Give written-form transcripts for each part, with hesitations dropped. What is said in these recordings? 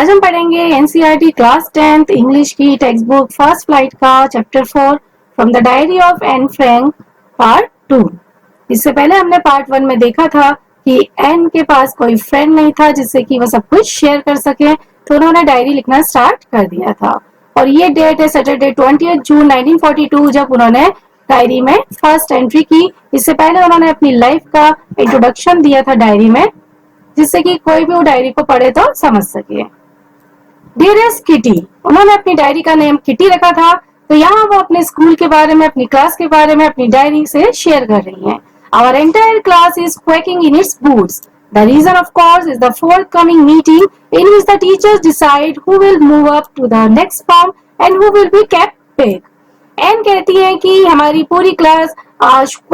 आज हम पढ़ेंगे एनसीईआरटी क्लास 10th इंग्लिश की टेक्स्ट बुक फर्स्ट फ्लाइट का chapter 4 from the diary of Anne Frank part 2। इससे पहले हमने पार्ट 1 में देखा था कि एन के पास कोई फ्रेंड नहीं था जिससे कि वो सब कुछ शेयर कर सके, तो उन्होंने डायरी लिखना स्टार्ट कर दिया था। और ये डेट है सैटरडे 20 जून 1942 जब उन्होंने डायरी में फर्स्ट एंट्री की। इससे पहले उन्होंने अपनी लाइफ का इंट्रोडक्शन दिया था डायरी में, जिससे कि कोई भी वो डायरी को पढ़े तो समझ सके। डियरेस्ट किटी, उन्होंने अपनी डायरी का नेम किटी रखा था। तो यहाँ वो अपने स्कूल के बारे में, अपनी क्लास के बारे में अपनी डायरी से शेयर कर रही हैं। Our entire class is quaking in its boots. The reason, of course, is the forthcoming meeting in which the teachers decide who will move up to the next form and who will be kept back. Anne कहती है कि हमारी पूरी class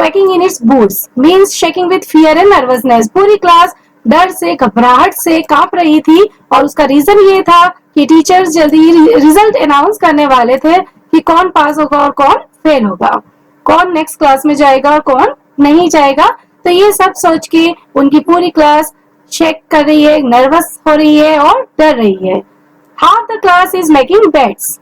quaking in its boots means shaking with fear and nervousness. पूरी class डर से, घबराहट से कांप रही थी और उसका रीजन ये था कि टीचर्स जल्दी रिजल्ट अनाउंस करने वाले थे कि कौन पास होगा और कौन फेल होगा, कौन नेक्स्ट क्लास में जाएगा, कौन नहीं जाएगा। तो ये सब सोच के उनकी पूरी क्लास चेक कर रही है, नर्वस हो रही है और डर रही है। Half the class is making bets,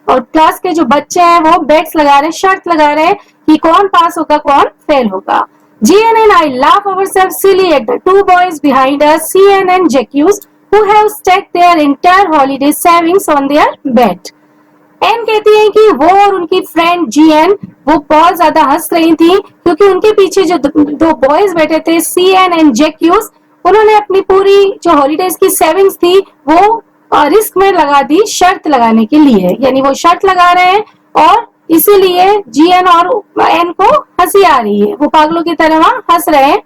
और क्लास के जो बच्चे हैं वो बेट्स लगा रहे हैं, शर्त लगा रहे हैं कि कौन पास होगा, कौन फेल होगा। GN and I laugh ourselves silly at the two boys behind us, CN and Jacques, who have stacked their entire holiday savings on their bed. Anne कहती है कि वो और उनकी फ्रेंड GN वो बहुत ज्यादा हंस रही थी क्योंकि उनके पीछे जो दो बॉयज बैठे थे, CN एंड जैक्यूस, उन्होंने अपनी पूरी जो हॉलीडेज की सेविंग्स थी वो रिस्क में लगा दी शर्त लगाने के लिए। यानी वो शर्त लगा रहे हैं और इसीलिए GN और एन को हंसी आ रही है, वो पागलों की तरह हंस रहे हैं।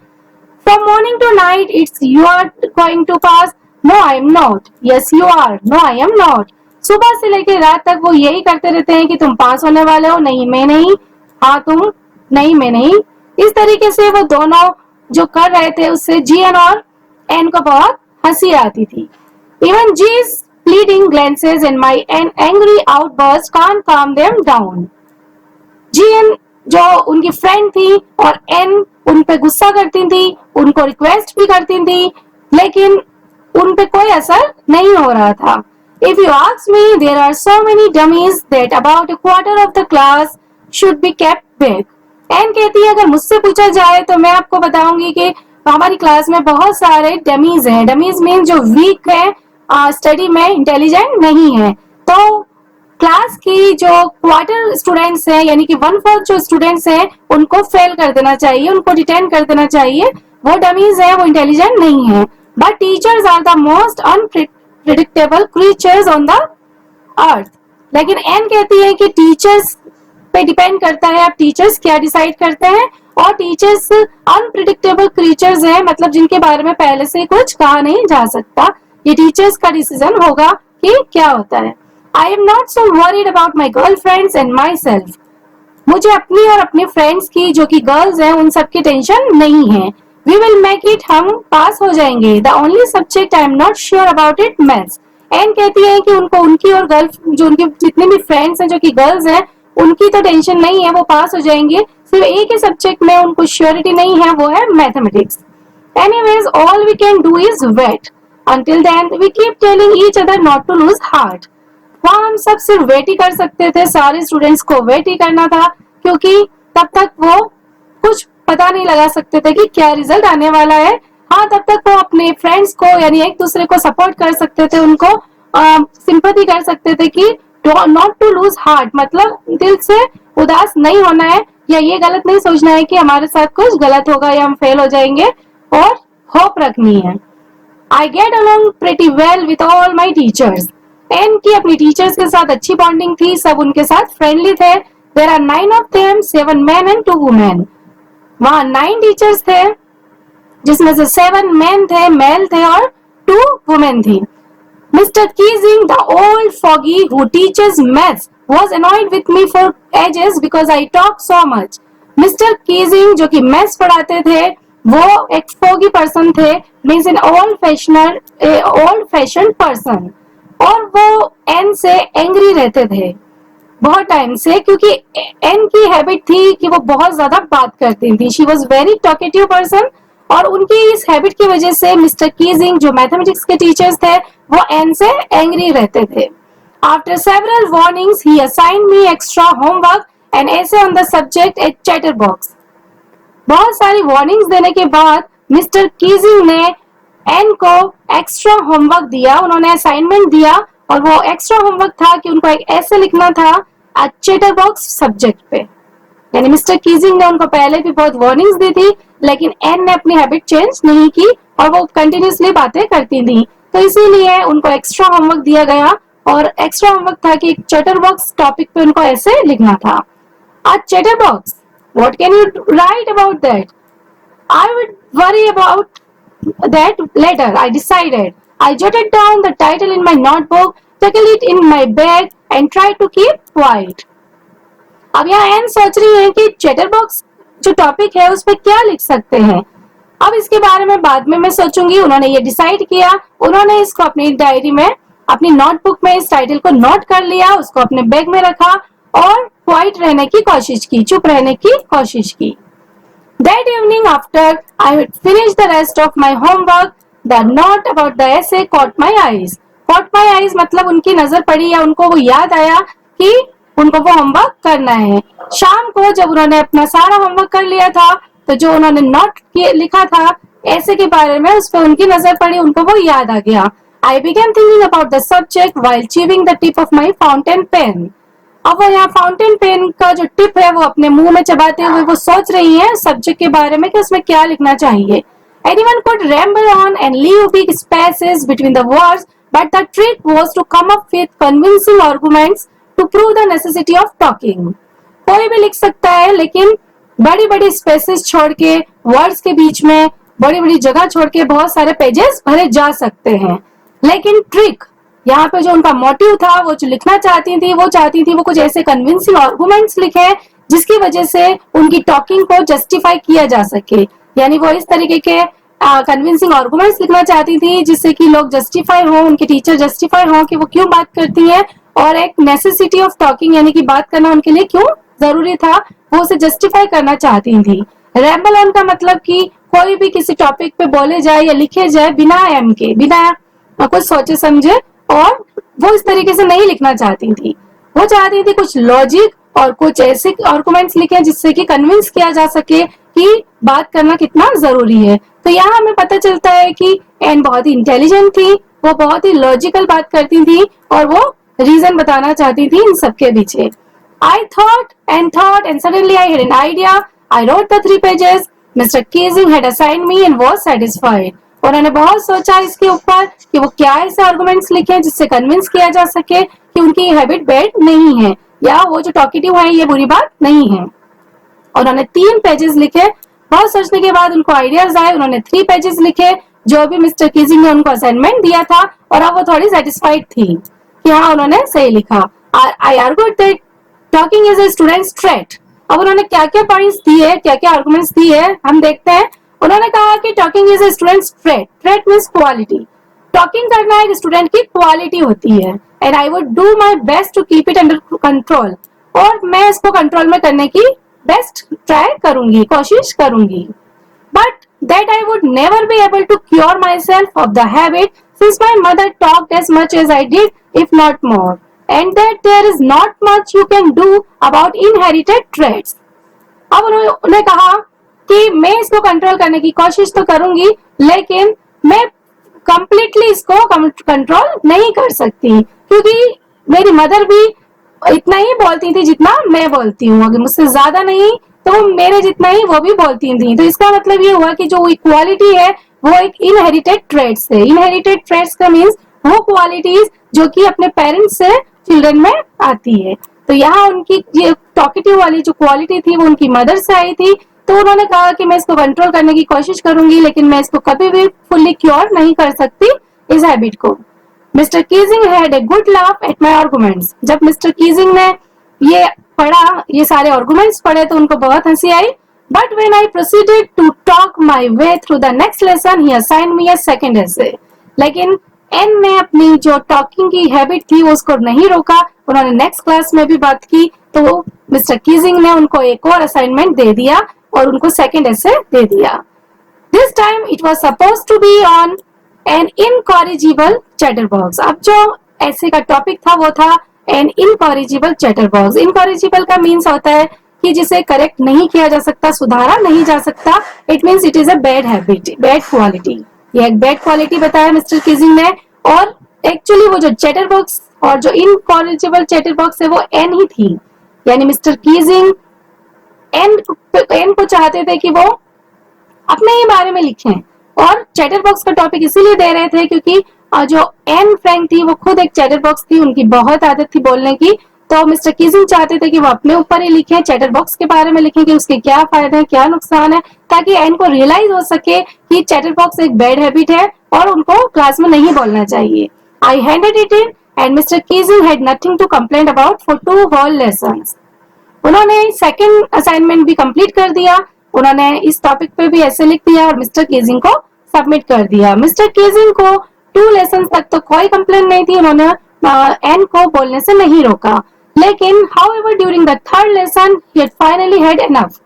From morning to night, it's you are going to pass. No, I am not. Yes, you are. No, I am not. सुबह से लेकर रात तक वो यही करते रहते हैं कि तुम पास होने वाले हो, नहीं मैं नहीं, हाँ तुम, नहीं मैं नहीं। इस तरीके से वो दोनों जो कर रहे थे उससे GN और एन को बहुत हंसी आती थी। Even G's pleading glances and my angry outburst can't calm them down. GN जो उनकी फ्रेंड थी और एन उन पे गुस्सा करती थी, उनको रिक्वेस्ट भी करती थी, लेकिन उन पे कोई असर नहीं हो रहा था। If you ask me, there are so many dummies that about a quarter of the class should be kept back. Anne कहती है अगर मुझसे पूछा जाए तो मैं आपको बताऊंगी कि हमारी क्लास में बहुत सारे डमीज हैं। डमीज मीन जो वीक है, स्टडी में इंटेलिजेंट नहीं है। तो क्लास की जो क्वार्टर स्टूडेंट्स हैं, यानी कि 1/4 जो स्टूडेंट्स हैं, उनको फेल कर देना चाहिए, उनको डिटेन कर देना चाहिए। वो डमीज हैं, वो इंटेलिजेंट नहीं है। But teachers are the most unpredictable creatures on the earth. लेकिन एन कहती है कि टीचर्स पे डिपेंड करता है, अब टीचर्स क्या डिसाइड करते हैं। और टीचर्स अनप्रिडिक्टेबल क्रीचर्स हैं, मतलब जिनके बारे में पहले से कुछ कहा नहीं जा सकता। ये टीचर्स का डिसीजन होगा कि क्या होता है। I am not so worried about my girlfriends and myself. मुझे अपनी और अपने फ्रेंड्स की जो कि गर्ल्स हैं उन सब की टेंशन नहीं है। We will make it, हम पास हो जाएंगे। The only subject I am not sure about it, maths. Anne कहती है कि उनको उनकी और जो उनके जितने भी फ्रेंड्स हैं जो कि गर्ल्स हैं उनकी तो टेंशन नहीं है, वो पास हो जाएंगे। सिर्फ एक ही सब्जेक्ट में उनको श्योरिटी नहीं है, वो है mathematics. Anyways, all we can do is wait. Until then, we keep telling each other not to lose heart. वहाँ हम सब सिर्फ वेट ही कर सकते थे, सारे स्टूडेंट्स को वेट ही करना था क्योंकि तब तक वो कुछ पता नहीं लगा सकते थे कि क्या रिजल्ट आने वाला है। हाँ, तब तक वो अपने फ्रेंड्स को यानी एक दूसरे को सपोर्ट कर सकते थे, उनको सिंपैथी कर सकते थे कि नॉट टू लूज हार्ट, मतलब दिल से उदास नहीं होना है या ये गलत नहीं सोचना है कि हमारे साथ कुछ गलत होगा या हम फेल हो जाएंगे, और होप रखनी है। I get along pretty well with all my teachers. Anne की अपनी टीचर्स के साथ अच्छी बॉन्डिंग थी, सब उनके साथ फ्रेंडली थे। There are 9 of them, 7 men and 2 women. वहाँ 9 टीचर्स थे जिसमें से 7 men थे, मेल थे, और 2 women थी। Mister Keesing, the old foggy who teaches maths, was annoyed with me for ages because I talk so much. Mister Keesing जो कि मैथ्स पढ़ाते थे वो एक foggy पर्सन थे, means an old fashion person, और वो एन से एंग्री रहते थे बहुत टाइम से क्योंकि एन की हैबिट थी कि वो बहुत ज्यादा बात करती थी। She was very talkative person और उनकी इस हैबिट की वजह से मिस्टर कीजिंग जो मैथमेटिक्स के टीचर्स थे वो एन से एंग्री रहते थे. After several warnings, he assigned me extra homework and essay on the subject at Chatterbox. बहुत सारी वार्निंग्स देने के बाद मिस्टर कीजिंग ने एन को एक्स्ट्रा होमवर्क दिया, उन्होंने असाइनमेंट दिया और वो एक्स्ट्रा होमवर्क था कि उनको एक ऐसे लिखना था चैटरबॉक्स सब्जेक्ट पे. यानी मिस्टर कीजिंग ने उनको पहले भी बहुत वार्निंग्स दी थी, लेकिन एन ने अपनी हैबिट चेंज नहीं की और वो कंटिन्यूसली बातें करती थी, तो इसीलिए उनको एक्स्ट्रा होमवर्क दिया गया और एक्स्ट्रा होमवर्क था कि चैटरबॉक्स टॉपिक पे उनको ऐसे लिखना था. आज chatterbox, what can you write about that? I would worry about that later, I decided. I jotted down the title in my notebook, tucked it in my bag and tried to keep quiet. अब यहाँ N सोच रही है कि chatterbox जो topic है उस पर क्या लिख सकते हैं. अब इसके बारे में बाद में मैं सोचूंगी. उन्होंने ये डिसाइड किया, उन्होंने इसको अपनी डायरी में, अपनी नोटबुक में इस टाइटल को नोट कर लिया, उसको अपने बैग में रखा और क्वाइट रहने की कोशिश की, चुप रहने की कोशिश की. That evening, after I had finished the rest of my homework, the note about the essay caught my eyes. Caught my eyes मतलब उनकी नजर पड़ी या उनको वो याद आया कि उनको वो होमवर्क करना है. शाम को जब उन्होंने अपना सारा होमवर्क कर लिया था, तो जो उन्होंने नोट लिखा था ऐसे के बारे में, उस पर उनकी नजर पड़ी, उनको वो याद आ गया. I began thinking about the subject while chewing the tip of my fountain pen. अब वो यहाँ फाउंटेन पेन का जो टिप है वो अपने मुंह में चबाते हुए वो सोच रही है सब्जेक्ट के बारे में कि उसमें क्या लिखना चाहिए. Anyone could ramble on and leave big spaces between the words, but the trick was to come up with convincing arguments to prove the necessity of talking. कोई भी लिख सकता है, लेकिन बड़ी बड़ी स्पेसेस छोड़ के, वर्ड्स के बीच में बड़ी बड़ी जगह छोड़ के बहुत सारे पेजेस भरे जा सकते हैं. लेकिन ट्रिक, यहाँ पे जो उनका मोटिव था, वो जो लिखना चाहती थी वो कुछ ऐसे कन्विंसिंग आर्गुमेंट्स लिखे जिसकी वजह से उनकी टॉकिंग को जस्टिफाई किया जा सके. यानी वो इस तरीके के कन्विंसिंग आर्गुमेंट्स लिखना चाहती थी जिससे कि लोग जस्टिफाई हो, उनके टीचर जस्टिफाई हो कि वो क्यों बात करती है और एक नेसेसिटी ऑफ टॉकिंग यानी कि बात करना उनके लिए क्यों जरूरी था, वो उसे जस्टिफाई करना चाहती थी. रैम्बल ऑन का मतलब कि कोई भी किसी टॉपिक पे बोले जाए या लिखे जाए बिना एम के, बिना कुछ सोचे समझे, और वो इस तरीके से नहीं लिखना चाहती थी. वो चाहती थी कुछ लॉजिक और कुछ ऐसे आर्गुमेंट्स लिखे जिससे कि कन्विंस किया जा सके कि बात करना कितना जरूरी है. तो यहाँ हमें पता चलता है कि एन बहुत ही इंटेलिजेंट थी, वो बहुत ही लॉजिकल बात करती थी और वो रीजन बताना चाहती थी इन सबके पीछे. I thought and suddenly I had an idea. I wrote the 3 pages. Mr. Keesing had assigned me and was satisfied. उन्होंने बहुत सोचा इसके ऊपर कि वो क्या ऐसे आर्गुमेंट्स लिखे जिससे कन्विंस किया जा सके कि उनकी हैबिट बैड नहीं है या वो जो टॉकेटिव है ये बुरी बात नहीं है. उन्होंने 3 पेजेस लिखे. बहुत सोचने के बाद उनको आइडियाज आए, उन्होंने 3 पेजेस लिखे जो भी मिस्टर कीजिंग ने उनको असाइनमेंट दिया था, और अब वो थोड़ी सेटिस्फाइड थी कि हाँ उन्होंने सही लिखा. I argued that talking is a students trait. अब उन्होंने क्या क्या पॉइंट्स दिए, क्या क्या आर्गुमेंट्स दिए, हम देखते हैं. उन्होंने कहा कि talking is a students trait. Trait means quality. Talking करना एक स्टूडेंट की क्वालिटी होती है. And I would do my best to keep it under control. और मैं इसको कंट्रोल में करने की बेस्ट ट्राई करूंगी, कोशिश करूंगी. But that I would never be able to cure myself of the habit since my mother talked as much as I did if not more, and that there is not much you can do about inherited traits. अब उन्होंने कहा कि मैं इसको control करने की कोशिश तो करूंगी, लेकिन मैं कंप्लीटली इसको कंट्रोल नहीं कर सकती क्योंकि मेरी मदर भी इतना ही बोलती थी जितना मैं बोलती हूँ. अगर मुझसे ज्यादा नहीं तो वो मेरे जितना ही वो भी बोलती थी. तो इसका मतलब ये हुआ कि जो इक्वालिटी है वो एक इनहेरिटेड ट्रेट्स है. इनहेरिटेड ट्रेट्स का मीन्स वो क्वालिटीज जो कि अपने पेरेंट्स से चिल्ड्रन में आती है. तो यहाँ उनकी ये टॉकेटिव वाली जो क्वालिटी थी वो उनकी मदर से आई थी. तो उन्होंने कहा कि मैं इसको कंट्रोल करने की कोशिश करूंगी, लेकिन मैं इसको कभी भी फुल्ली क्योर नहीं कर सकती इस हैबिट को. Mister Keesing had a good laugh at my arguments. जब मिस्टर कीजिंग ने ये पढ़ा, ये सारे आर्गुमेंट्स पढ़े तो उनको बहुत हंसी आई. But when I proceeded to talk my way through the next lesson he assigned me a second essay. लेकिन एन ने अपनी जो टॉकिंग की हैबिट थी वो उसको नहीं रोका. उन्होंने नेक्स्ट क्लास में भी बात की तो मिस्टर कीजिंग ने उनको एक और असाइनमेंट दे दिया और उनको सेकंड एसे दे दिया. This time it was supposed to be on an incorrigible chatterbox. अब जो ऐसे का टॉपिक था वो था an incorrigible chatterbox. Incorrigible का मीन्स होता है कि जिसे करेक्ट नहीं किया जा सकता, सुधारा नहीं जा सकता. It means it is a bad habit, bad quality. ये एक बैड क्वालिटी बताया मिस्टर कीजिंग ने. और एक्चुअली वो जो चैटरबॉक्स और जो इनकॉरिजिबल चैटरबॉक्स है वो एन ही थी. यानी मिस्टर कीजिंग एन को चाहते थे कि वो अपने ही बारे में लिखें, और चैटरबॉक्स का टॉपिक इसीलिए दे रहे थे क्योंकि जो एन फ्रैंक थी वो खुद एक चैटरबॉक्स थी, उनकी बहुत आदत थी बोलने की. तो मिस्टर कीजिंग चाहते थे कि वो अपने ऊपर ही लिखें, चैटरबॉक्स के बारे में लिखें कि उसके क्या फायदे हैं, क्या नुकसान है, ताकि एन को रियलाइज हो सके कि चैटरबॉक्स एक बैड हैबिट है और उनको क्लास में नहीं बोलना चाहिए. I handed it in and Mr Keesing had nothing to complain about for 2 whole lessons. उन्होंने सेकंड असाइनमेंट भी कंप्लीट कर दिया. उन्होंने इस टॉपिक पे भी ऐसे लिख दिया और मिस्टर कीजिंग को सबमिट कर दिया. मिस्टर कीजिंग को 2 लेसन तक तो कोई कंप्लेन नहीं थी, उन्होंने एन को बोलने से नहीं रोका. लेकिन however during the third lesson he had finally had enough.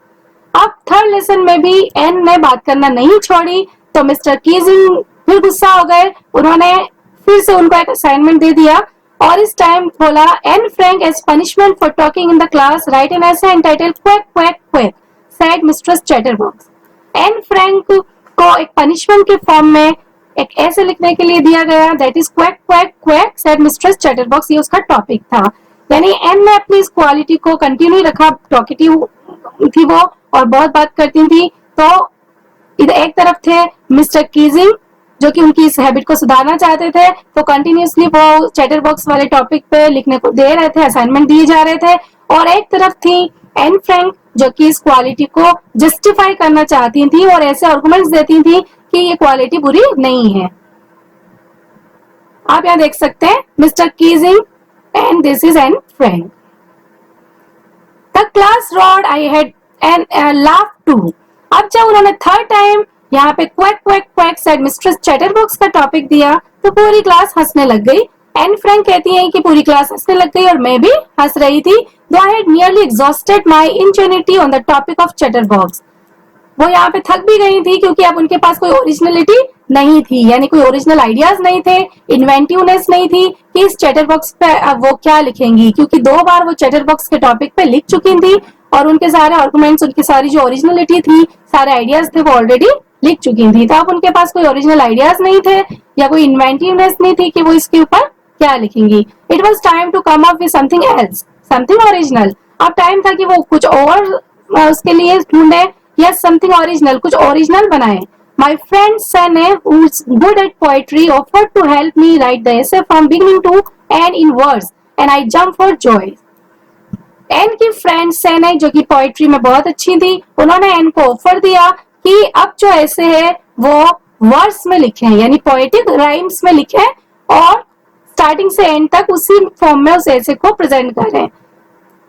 अब थर्ड लेसन में भी एन ने बात करना नहीं छोड़ी, तो मिस्टर कीजिंग फिर गुस्सा हो गए. उन्होंने फिर से उनको एक असाइनमेंट दे दिया और इस टाइम बोला, Anne Frank as punishment for talking in the class write an essay entitled quack quack quack said mistress chatterbox. Anne Frank को एक पनिशमेंट के फॉर्म में एक ऐसे लिखने के लिए दिया गया, that is quack quack quack said mistress chatterbox. ये उसका टॉपिक था. यानी एन ने अपनी इस क्वालिटी को कंटिन्यू रखा, टॉकेटिव थी वो और बहुत बात करती थी. तो इधर एक तरफ थे मिस्टर कीजिंग जो कि उनकी इस हैबिट को सुधारना चाहते थे, तो कंटिन्यूअसली वो चैटरबॉक्स वाले टॉपिक पे लिखने को दे रहे थे, असाइनमेंट दिए जा रहे थे. और एक तरफ थी एन फ्रैंक जो कि इस क्वालिटी को जस्टिफाई करना चाहती थी और ऐसे आर्गुमेंट्स देती थी कि ये क्वालिटी बुरी नहीं है. आप यहाँ देख सकते हैं Mister Keesing and this is Anne Frank. The class roared I had and laugh too. अब जब उन्होंने थर्ड टाइम यहाँ पे quack quack quack said mistress chatterbox का टॉपिक दिया तो पूरी क्लास हंसने लग गई. एन फ्रैंक कहती है कि पूरी क्लास हंसने लग गई और मैं भी हंस रही थी. Though I had nearly exhausted my ingenuity on the topic of chatterbox. वो यहाँ पे थक भी गई थी क्योंकि अब उनके पास कोई ओरिजिनलिटी नहीं थी, यानी कोई ओरिजिनल आइडियाज नहीं थे, इन्वेंटिवनेस नहीं थी कि इस चैटरबॉक्स पे अब वो क्या लिखेंगी, क्योंकि 2 बार वो चैटरबॉक्स के टॉपिक पे लिख चुकी थी और उनके सारे आर्गुमेंट्स, उनकी सारी जो ओरिजिनलिटी थी, सारे आइडियाज थे वो ऑलरेडी लिख चुकी थी. तो अब उनके पास कोई ओरिजिनल आइडियाज नहीं थे या कोई इन्वेंटिवनेस नहीं थी कि वो इसके ऊपर क्या लिखेंगी. It was time to come up with something else, something original. अब टाइम था कि वो कुछ और उसके लिए ढूंढे या समथिंग ओरिजिनल, कुछ ओरिजिनल बनाए. My friend Sanne who is good at poetry offered to help me write the essay from beginning to end in words and I jump for joy. Anne की फ्रेंड सने जो कि poetry में बहुत अच्छी थी, उन्होंने N को offer दिया कि अब जो ऐसे है वो वर्ड्स में लिखे, यानी पोएटिक राइम्स में लिखे और स्टार्टिंग से एंड तक उसी फॉर्म में उस ऐसे को प्रेजेंट करें.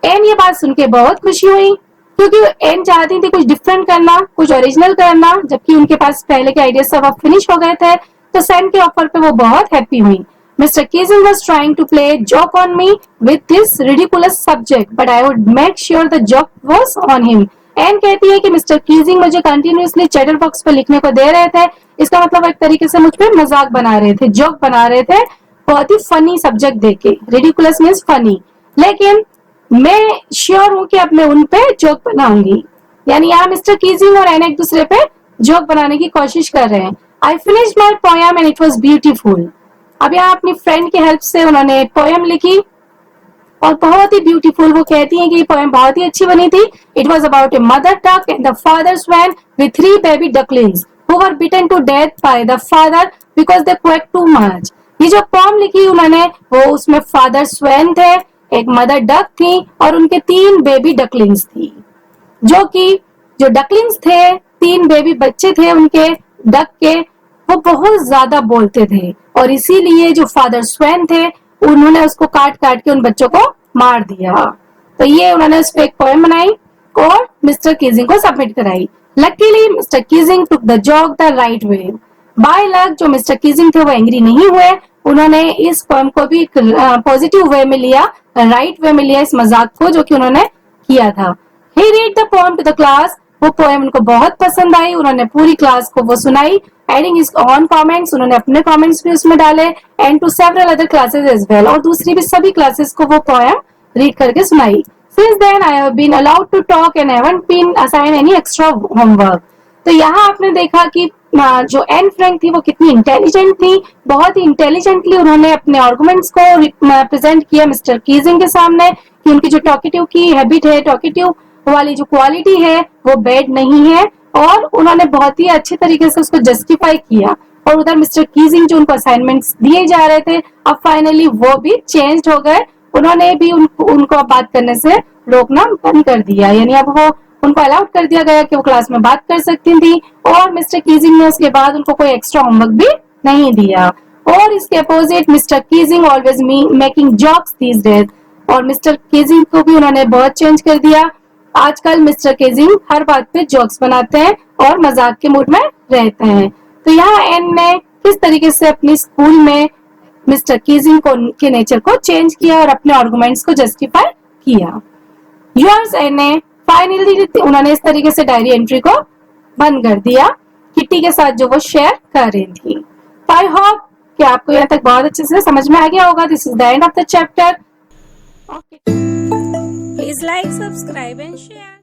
एन ये बात सुन के बहुत खुशी हुई क्योंकि एन चाहती थी कुछ डिफरेंट करना, कुछ ओरिजिनल करना, जबकि उनके पास पहले के आइडिया सब अब फिनिश हो गए थे. तो सैन के ऑफर पे वो बहुत हैप्पी हुई. Mister Keesing was trying to play joke on me with this ridiculous subject but I would make sure the joke was on him. Anne कहती है कि मिस्टर कीजिंग मुझे कंटिन्यूअसली चैटरबॉक्स पे लिखने को दे रहे थे, इसका मतलब एक तरीके से मुझ पे मजाक बना रहे थे, जोक बना रहे थे, बहुत ही फनी सब्जेक्ट देके. Ridiculous means funny. लेकिन मैं श्योर हूं कि अब मैं उन पे जोक बनाऊंगी. यानी यहाँ मिस्टर कीजिंग और एन एक दूसरे पे जोक बनाने की कोशिश कर रहे हैं. I finished my poem and it was beautiful. अब यहाँ अपनी फ्रेंड की हेल्प से उन्होंने पोएम लिखी और बहुत ही ब्यूटीफुल. वो कहती हैं कि ये पोएम बहुत ही अच्छी बनी थी. It was about a mother duck and the father swan with 3 baby ducklings who were beaten to death by the father because they quack too much. ये जो पोएम लिखी उन्होंने वो उसमें फादर स्वैन थे, एक मदर डक थी और उनके 3 बेबी डकलिंग्स थी, जो कि जो डकलिंग्स थे 3 बेबी बच्चे थे उनके डक के, वो बहुत ज्यादा बोलते थे और इसीलिए जो फादर स्वैन थे उन्होंने उसको काट काट के उन बच्चों को मार दिया. तो ये उन्होंने उस पर एक पोएम बनाई और मिस्टर कीजिंग को सबमिट कराई. Luckily mister Keesing took the joke the right way. By luck जो मिस्टर कीजिंग थे वो एंग्री नहीं हुए, उन्होंने इस पोएम को भी पॉजिटिव वे में लिया, राइट वे में लिया इस मजाक को जो कि उन्होंने किया था. He read the poem to the class वो पोएम उनको बहुत पसंद आई, उन्होंने पूरी क्लास को वो सुनाई, एडिंग हिज ऑन कमेंट्स, उन्होंने अपने कमेंट्स भी उसमें डाले, and to several other classes as well, और दूसरी भी सभी क्लासेस को वो पोएम रीड करके सुनाई। Since then I have been allowed to talk and haven't been assign any extra homework. तो यहाँ आपने देखा कि जो एन फ्रैंक थी वो कितनी इंटेलिजेंट थी, बहुत ही इंटेलिजेंटली उन्होंने अपने आर्गुमेंट्स को प्रेजेंट किया मिस्टर कीजिंग के सामने कि उनकी जो टॉकेटिव की हैबिट है, टॉकेटिव वाली जो क्वालिटी है वो बैड नहीं है, और उन्होंने बहुत ही अच्छे तरीके से उसको जस्टिफाई किया। और उधर मिस्टर कीजिंग जो उनको असाइनमेंट्स दिए जा रहे थे, अब फाइनली वो भी चेंज हो गए, उन्होंने भी उनको बात करने से रोकना बंद कर दिया, यानी अब वो उनको अलाउड कर दिया गया कि वो क्लास में बात कर सकती थी, और मिस्टर कीजिंग ने उसके बाद उनको कोई एक्स्ट्रा होमवर्क भी नहीं दिया। और इसके opposite Mister Keesing always making jokes these days, और मिस्टर कीजिंग को भी उन्होंने बहुत चेंज कर दिया। आजकल मिस्टर कीजिंग हर बात पे जॉक्स बनाते हैं और मजाक के मूड में रहते हैं। तो यहाँ एन ने किस तरीके से अपनी स्कूल में मिस्टर कीजिंग को के नेचर को चेंज किया और अपने आर्गुमेंट्स को जस्टिफाई किया। योर्स एन ने फाइनली उन्होंने इस तरीके से डायरी एंट्री को बंद कर दिया किट्टी के साथ जो वो शेयर कर रही थी। आई होप कि आपको यहाँ तक बहुत अच्छे से समझ में आ गया होगा। This is the end of the chapter. Please like, subscribe and share.